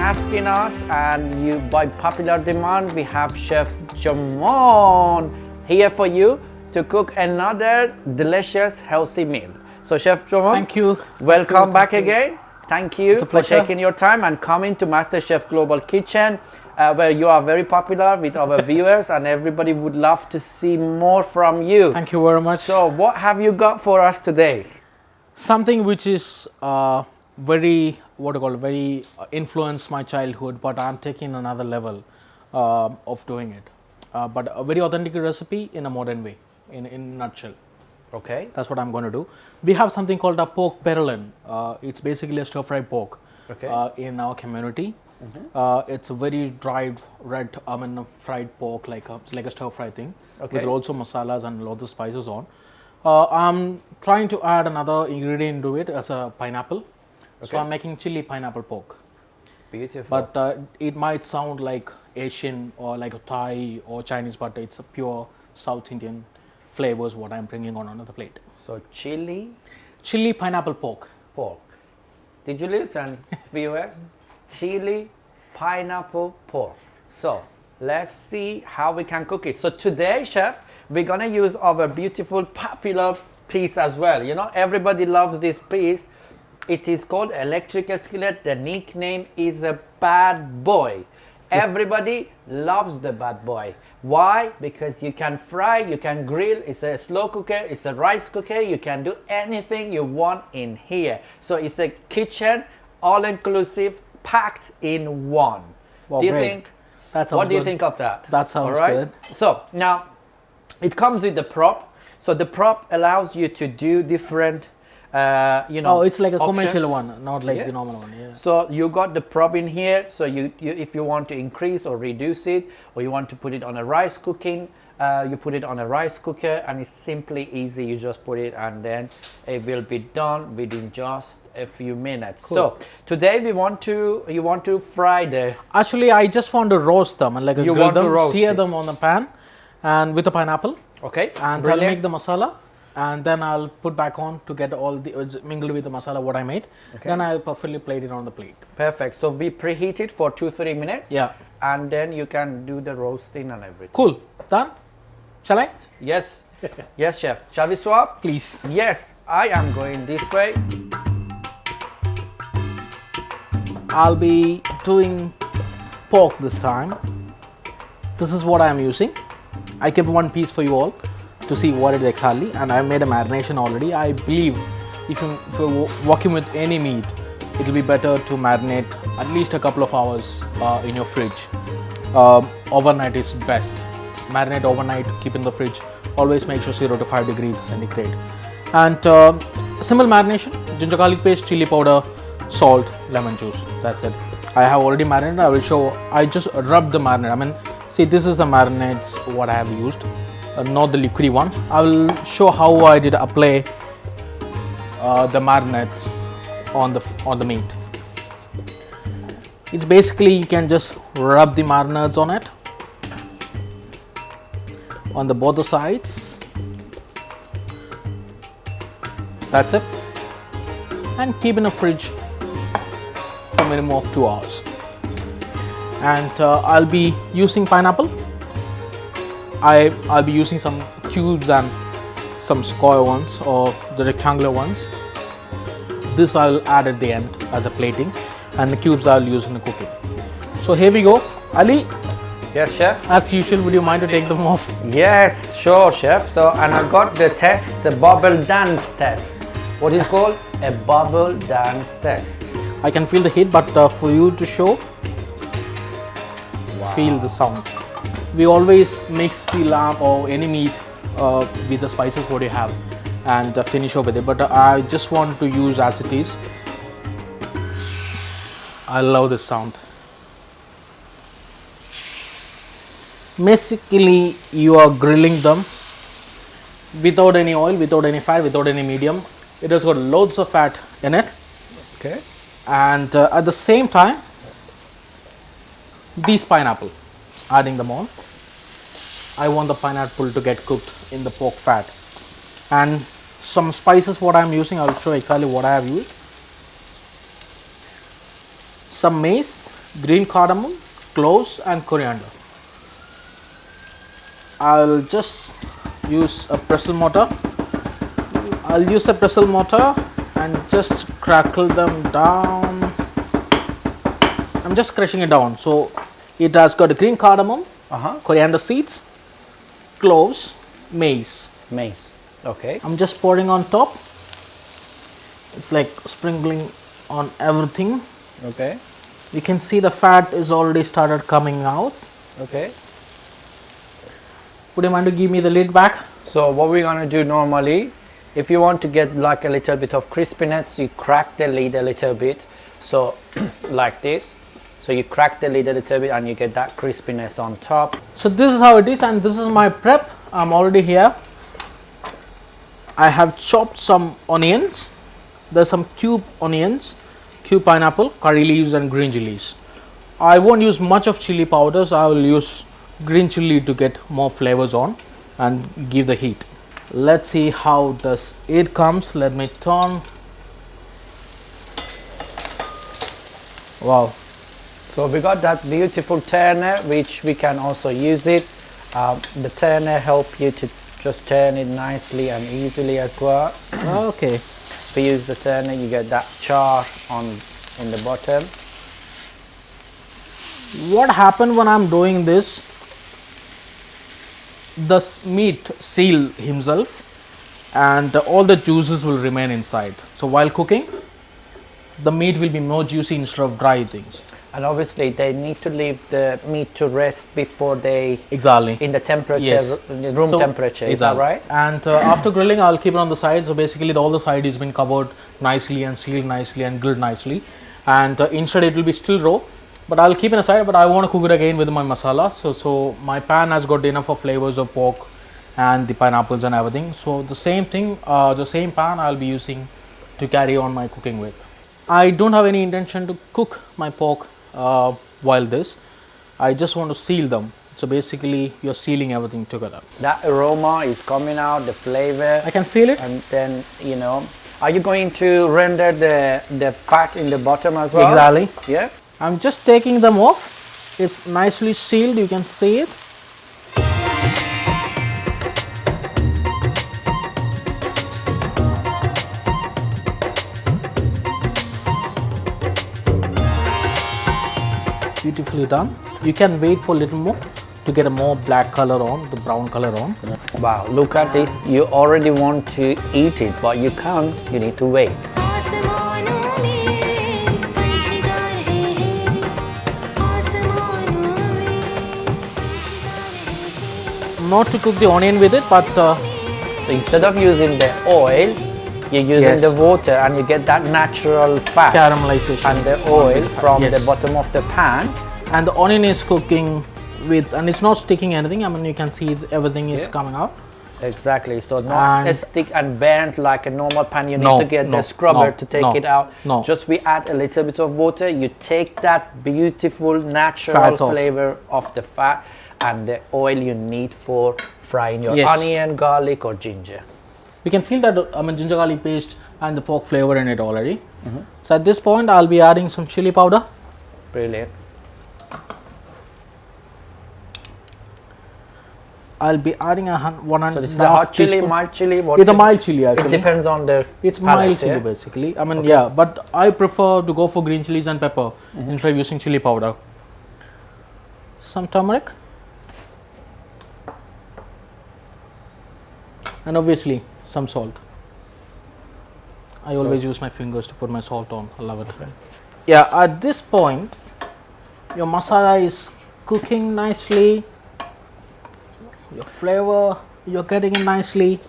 asking us, and you by popular demand, we have Chef Jamon here for you to cook another delicious healthy meal. So Chef Jamon, Thank you. Welcome back again. Thank you a for pleasure. taking your time and coming to MasterChef Global Kitchen, where you are very popular with our viewers, and everybody would love to see more from you. Thank you very much. So what have you got for us today? Something which is very, very influenced my childhood, but I'm taking another level of doing it. But a very authentic recipe in a modern way, in a nutshell. Okay. That's what I'm going to do. We have something called a pork peranal. It's basically a stir-fried pork in our community. It's a very dried red, fried pork, like a stir-fry thing, with also masalas and lots of spices on. I'm trying to add another ingredient into it as a pineapple. So I'm making chili pineapple pork. Beautiful. But it might sound like Asian or like a Thai or Chinese, but it's a pure South Indian flavors what I'm bringing on another plate. So chili Pineapple pork. Did you listen, viewers? Chili pineapple pork. So let's see how we can cook it. So today, chef, we're gonna use our beautiful popular piece as well. You know, everybody loves this piece. It is called electric skillet. The nickname is a bad boy. Everybody loves the bad boy. Why? Because you can fry, you can grill, it's a slow cooker, it's a rice cooker, you can do anything you want in here. So it's a kitchen, all inclusive, packed in one. Well, do you great. think? That sounds What do you good. think of that? That sounds all right? good. So now it comes with the prop. So the prop allows you to do different Oh, it's like a commercial options. one, not like the normal one. Yeah. So you got the prop in here. So you if you want to increase or reduce it, or you want to put it on a rice cooking, you put it on a rice cooker, and it's simply easy. You just put it, and then it will be done within just a few minutes. Cool. So today you want to fry the. Actually, I just want to roast them and You want to roast sear it. them on the pan, and with the pineapple. Okay. And brilliant. I'll make the masala, and then I'll put back on to get all the mingled with the masala what I made. Then I'll perfectly plate it on the plate. Perfect. So we preheat it for 2-3 minutes. Yeah. And then you can do the roasting and everything. Cool. Done? Shall I? Yes. Yes, chef. Shall we swap? Please. Yes. I am going this way. I'll be doing pork this time. This is what I'm using. I kept one piece for you all to see what it is exactly, and I made a marination already. I believe if you're working with any meat, it will be better to marinate at least a couple of hours in your fridge. Overnight is best. Marinate overnight, keep in the fridge. Always make sure 0 to 5 degrees centigrade. And simple marination: ginger garlic paste, chili powder, salt, lemon juice. That's it. I have already marinated. I will show. I just rubbed the marinade. See, this is the marinades what I have used. Not the liquidy one. I will show how I did apply the marinades on the meat. It's basically you can just rub the marinades on it on the both the sides. That's it, and keep in the fridge for minimum of 2 hours. And I'll be using pineapple. I'll be using some cubes and some square ones or the rectangular ones. This I'll add at the end as a plating, and the cubes I'll use in the cooking. So here we go. Ali, Yes, chef. as usual, would you mind to take them off? Yes, sure, chef. So, and I got the test, the bubble dance test. What is called a bubble dance test. I can feel the heat, but for you to show, feel the sound. We always mix the lamb or any meat with the spices what you have and finish off with it, but I just want to use as it is. I love this sound. Basically, you are grilling them without any oil, without any fat, without any medium. It has got loads of fat in it. Okay. And at the same time, these pineapple, adding them on. I want the pineapple to get cooked in the pork fat. And some spices what I am using, I will show exactly what I have used. Some mace, green cardamom, cloves and coriander. I'll just use a pestle mortar. I'll use a pestle mortar and just crackle them down. I'm just crushing it down. So it has got green cardamom, coriander seeds, cloves, mace. Mace. Okay. I'm just pouring on top. It's like sprinkling on everything. Okay. You can see the fat is already started coming out. Okay. Would you mind to give me the lid back? So what we're gonna do normally, if you want to get like a little bit of crispiness, you crack the lid a little bit. So like this. So you crack the lid a little bit and you get that crispiness on top. So this is how it is, and this is my prep. I'm already here. I have chopped some onions. There's some cube onions, cube pineapple, curry leaves and green chilies. I won't use much of chili powders. I will use green chili to get more flavors on and give the heat. Let's see how does it comes. Let me turn. Wow. So we got that beautiful turner, which we can also use it. The turner help you to just turn it nicely and easily as well. Okay. If you use the turner, you get that char in the bottom. What happened when I'm doing this? The meat seal himself and all the juices will remain inside. So while cooking, the meat will be more juicy instead of dry things. And obviously they need to leave the meat to rest before they Exactly. in the temperature, Yes. in the room temperature. Is that right? And after grilling, I'll keep it on the side. So basically, all the side has been covered nicely and sealed nicely and grilled nicely. And inside it will be still raw, but I'll keep it aside. But I want to cook it again with my masala. So my pan has got enough of flavors of pork and the pineapples and everything. So the same thing, the same pan I'll be using to carry on my cooking with. I don't have any intention to cook my pork while this. I just want to seal them. So basically, you're sealing everything together. That aroma is coming out, the flavor. I can feel it. And then, you know, are you going to render the fat in the bottom as well? Exactly. Yeah. I'm just taking them off. It's nicely sealed. You can see it. Beautifully done. You can wait for a little more to get a more black color on, the brown color on. Wow, look at this. You already want to eat it, but you can't. You need to wait. Not to cook the onion with it, but So instead of using the oil, you're using Yes. the water and you get that natural fat caramelization. and the oil from Yes. the bottom of the pan. And the onion is cooking with, and it's not sticking anything. I mean, you can see everything is Yeah. coming out. Exactly. So not And stick and burnt like a normal pan. You need No, to get no, the scrubber no, to take no, it out. no. Just we add a little bit of water. You take that beautiful natural Fats off. flavor of the fat and the oil you need for frying your Yes. onion, garlic or ginger. You can feel that ginger garlic paste and the pork flavor in it already. So at this point, I'll be adding some chili powder. Brilliant. I'll be adding one and So this a is a half hot chili, teaspoon. mild chili. What It's a chili? mild chili It actually. depends on the. It's palate, mild chili yeah? basically. I mean, yeah, but I prefer to go for green chilies and pepper instead of using chili powder. Some turmeric. And obviously some salt. I always use my fingers to put my salt on. I love it. Yeah, at this point, your masala is cooking nicely. Your flavor, you're getting it nicely.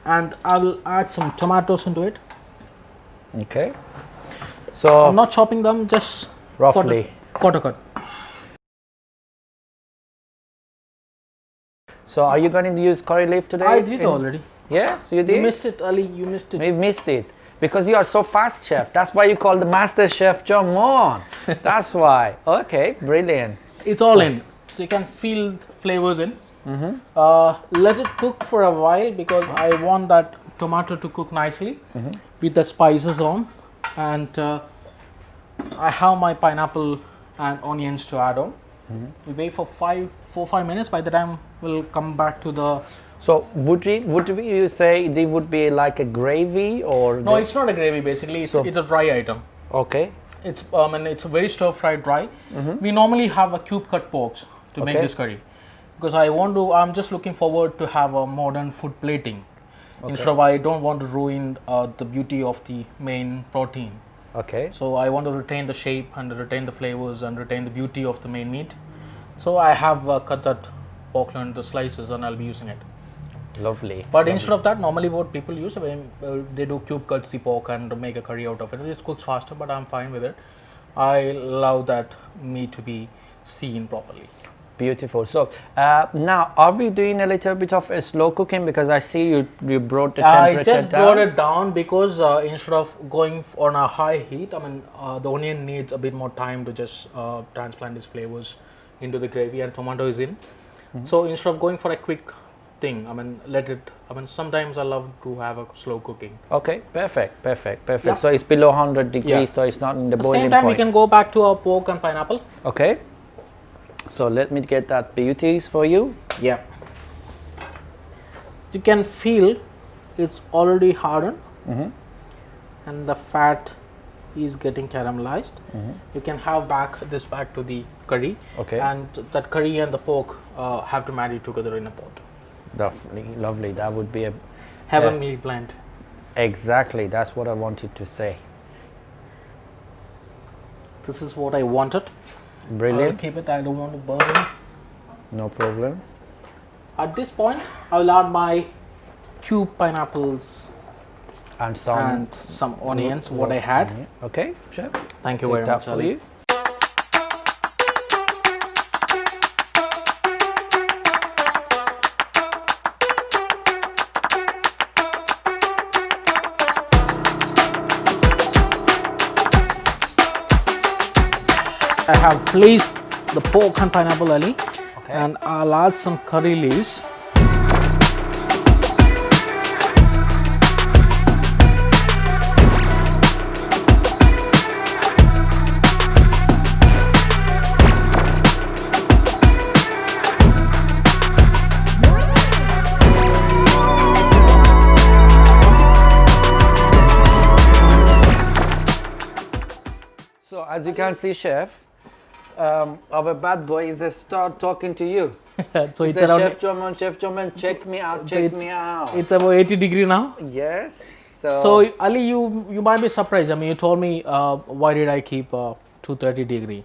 And I will add some tomatoes into it. Okay. So I'm not chopping them, just roughly. quarter cut. So are you going to use curry leaf today? I did already. Yes, you did. You missed it, Ali. You missed it. We missed it because you are so fast, chef. That's why you call the master chef John Mon. That's why. Okay, brilliant. It's all in, so you can feel the flavors in. Let it cook for a while because I want that tomato to cook nicely with the spices on, and I have my pineapple and onions to add on. We wait for 4-5 minutes. By the time we'll come back to the. So would you say they would be like a gravy or? No, it's not a gravy. Basically, it's a dry item. Okay. It's and it's a very stir fried dry. We normally have a cube cut pork to make this curry, because I'm just looking forward to have a modern food plating. Instead of, I don't want to ruin the beauty of the main protein. Okay. So I want to retain the shape and retain the flavors and retain the beauty of the main meat. So I have cut that pork loin into slices and I'll be using it. Lovely. But instead of that, normally what people use, when they do cube cuts the pork and make a curry out of it. It cooks faster, but I'm fine with it. I love that meat to be seen properly. Beautiful. So now, are we doing a little bit of a slow cooking, because I see you brought the temperature down? I just brought it down because instead of going on a high heat, I mean the onion needs a bit more time to just transplant its flavors into the gravy, and tomato is in. So instead of going for a quick thing, I mean sometimes I love to have a slow cooking. Okay, perfect. Yeah. So it's below 100 degrees, so it's not in the boiling Same time, point. we can go back to our pork and pineapple. Okay. So let me get that beauties for you. Yeah. You can feel it's already hardened, and the fat is getting caramelized. You can have this back to the curry. Okay. And that curry and the pork have to marry together in a pot. Lovely. That would be a Heavenly blend. Exactly. That's what I wanted to say. This is what I wanted. Brilliant. I'll keep it. I don't want to burn it. No problem. At this point, I'll add my cube pineapples And some onions. What I had. Okay, chef. Thank you Take very that much, for Ali. you. I have placed the pork and pineapple, Ali, Okay. and I'll add some curry leaves. So as you can see, chef, our bad boy is a start talking to you. So He it's said, around. Chef German, check me out, So check me out. It's about 80 degree now. Yes. So Ali, you might be surprised. I mean, you told me why did I keep 230 degree.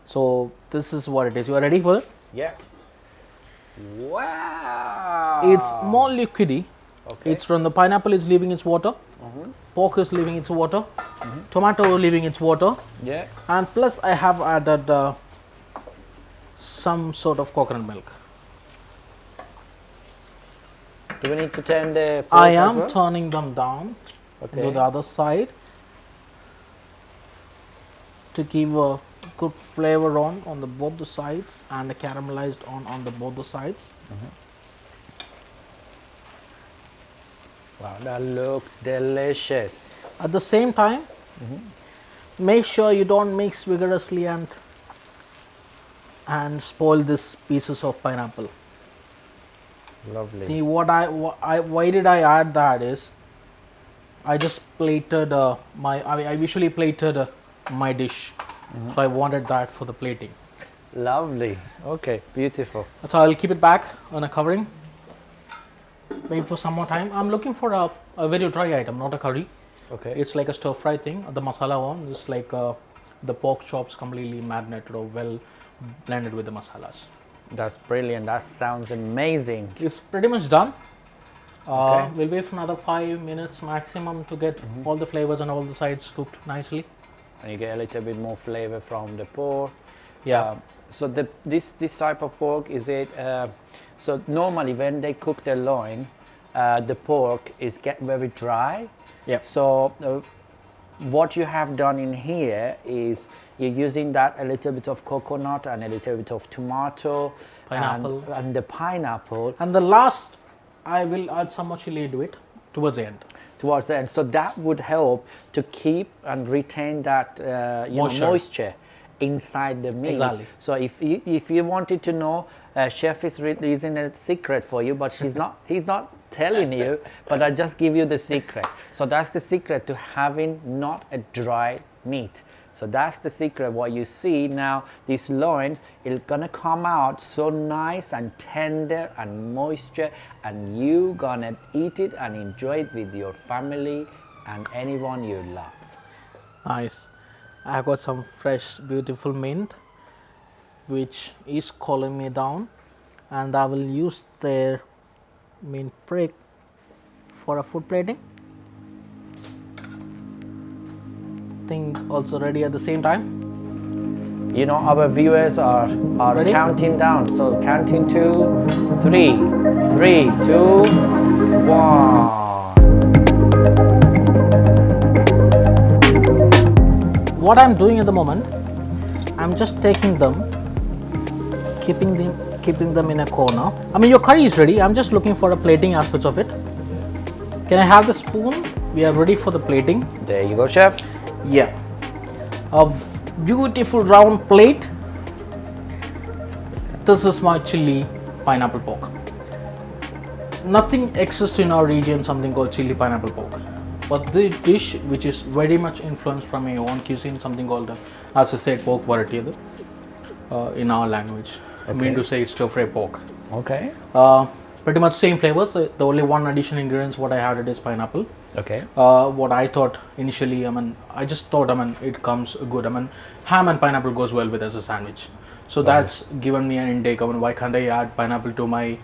So this is what it is. You are ready for it? Yes. Wow. It's more liquidy. Okay. It's from the pineapple is leaving its water. Pork is leaving its water. Tomato leaving its water. Yeah. And plus I have added some sort of coconut milk. Do we need to turn the pork I as am well? turning them down Okay. to the other side to give a good flavor on both the sides, and the caramelized on both the sides. Wow, that looks delicious. At the same time, make sure you don't mix vigorously and spoil these pieces of pineapple. Lovely. See why did I add that is I just plated I usually plated my dish, so I wanted that for the plating. Lovely. Okay, beautiful. So I'll keep it back on a covering. Wait for some more time. I'm looking for a very dry item, not a curry. Okay. It's like a stir fry thing. The masala one is like the pork chops completely marinated or well blended with the masalas. That's brilliant. That sounds amazing. It's pretty much done. Okay. We'll wait for another 5 minutes maximum to get all the flavors and all the sides cooked nicely. And you get a little bit more flavor from the pork. Yeah. So this type of pork, is it? So normally when they cook the loin, the pork is get very dry. Yep. So what you have done in here is you're using that a little bit of coconut and a little bit of tomato, Pineapple. and the pineapple. And the last, I will add some more chili to it towards the end. towards the end. So that would help to keep and retain that moisture inside the meat. Exactly. So if you wanted to know, chef is releasing a secret for you, but he's not telling you, but I just give you the secret. So that's the secret to having not a dry meat. So that's the secret. What you see now, these loins, it's gonna come out so nice and tender and moisture, and you gonna eat it and enjoy it with your family and anyone you love. Nice. I got some fresh, beautiful mint, which is cooling me down, and I will use their mint prick for a food plating. Things also ready at the same time. You know, our viewers are Ready? counting down. So counting 2, 3, 3, 2, 1. What I'm doing at the moment, I'm just taking them, keeping them in a corner. I mean, your curry is ready. I'm just looking for a plating aspect of it. Can I have the spoon? We are ready for the plating. There you go, chef. Yeah, a beautiful round plate. This is my chili pineapple pork. Nothing exists in our region, something called chili pineapple pork. But the dish, which is very much influenced from my own cuisine, something called, as I said, pork variety in our language. I mean to say it's stir fry pork. Okay. Pretty much same flavors. The only one additional ingredients what I added is pineapple. Okay. What I thought initially, I just thought, it comes good. Ham and pineapple goes well with as a sandwich. So that's given me an intake. Why can't I add pineapple to my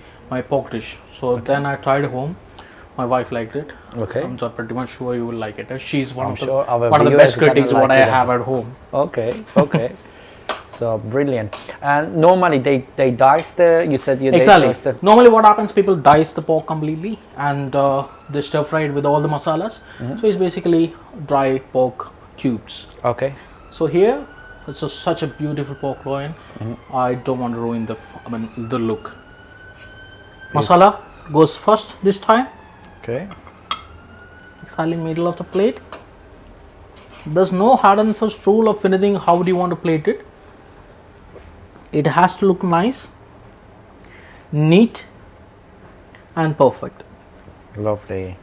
pork dish? So then I tried home. My wife liked it. Okay. I'm so pretty much sure you will like it. She's one of the viewers best gonna critics like what I it. have at home. Okay. Okay. So brilliant. And normally they dice the. You said you Exactly. dice the. Normally, what happens? People dice the pork completely and they stir fry it with all the masalas. So it's basically dry pork cubes. Okay. So here, it's such a beautiful pork loin. I don't want to ruin the look. Masala goes first this time. Okay. Exactly middle of the plate. There's no hard and fast rule of anything. How do you want to plate it? It has to look nice, neat, and perfect. Lovely.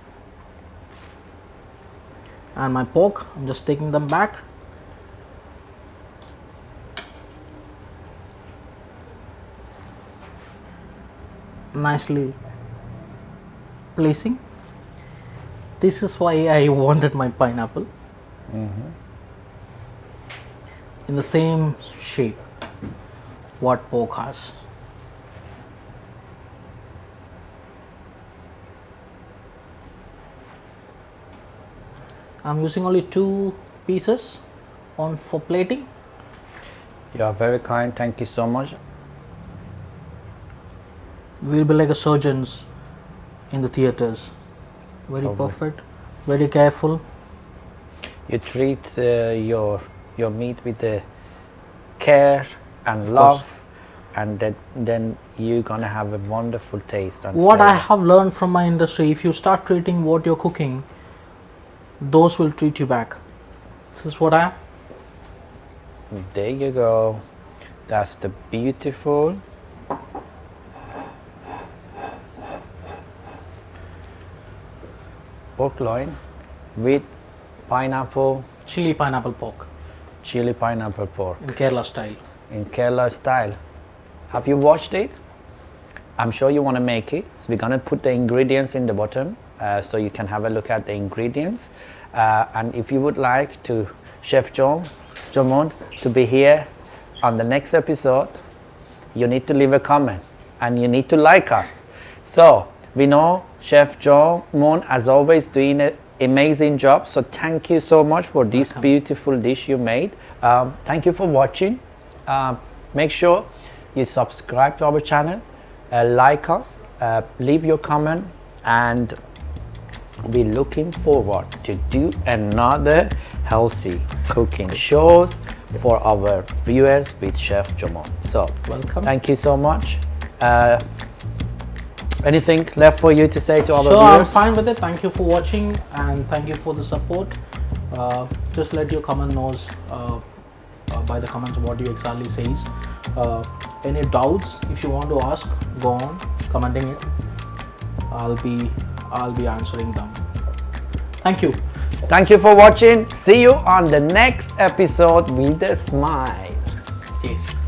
And my pork, I'm just taking them back. Nicely placing. This is why I wanted my pineapple in the same shape what pork has. I'm using only 2 pieces for plating. You are very kind. Thank you so much. We'll be like a surgeons in the theaters. Very perfect, very careful. You treat your meat with the care and love, and then you're gonna have a wonderful taste. And What I flavor. have learned from my industry, if you start treating what you're cooking, those will treat you back. This is what I am. There you go. That's the beautiful pork loin with pineapple, Chili pineapple pork chili pineapple pork in Kerala style. in Kerala style. Have you watched it? I'm sure you want to make it. So we're gonna put the ingredients in the bottom, so you can have a look at the ingredients. And if you would like to Chef Jomon to be here on the next episode, you need to leave a comment and you need to like us. So we know Chef Jomon, as always, doing an amazing job. So thank you so much for this beautiful dish you made. Thank you for watching. Make sure you subscribe to our channel, like us, leave your comment, and we're looking forward to do another healthy cooking shows for our viewers with Chef Jomon. So Welcome. thank you so much. Anything left for you to say to our So I'm viewers? fine with it. Thank you for watching and thank you for the support. Just let your comment knows by the comments what you exactly says. Any doubts if you want to ask, go on commenting it. I'll be answering them. Thank you. Thank you for watching. See you on the next episode with a smile. Cheers.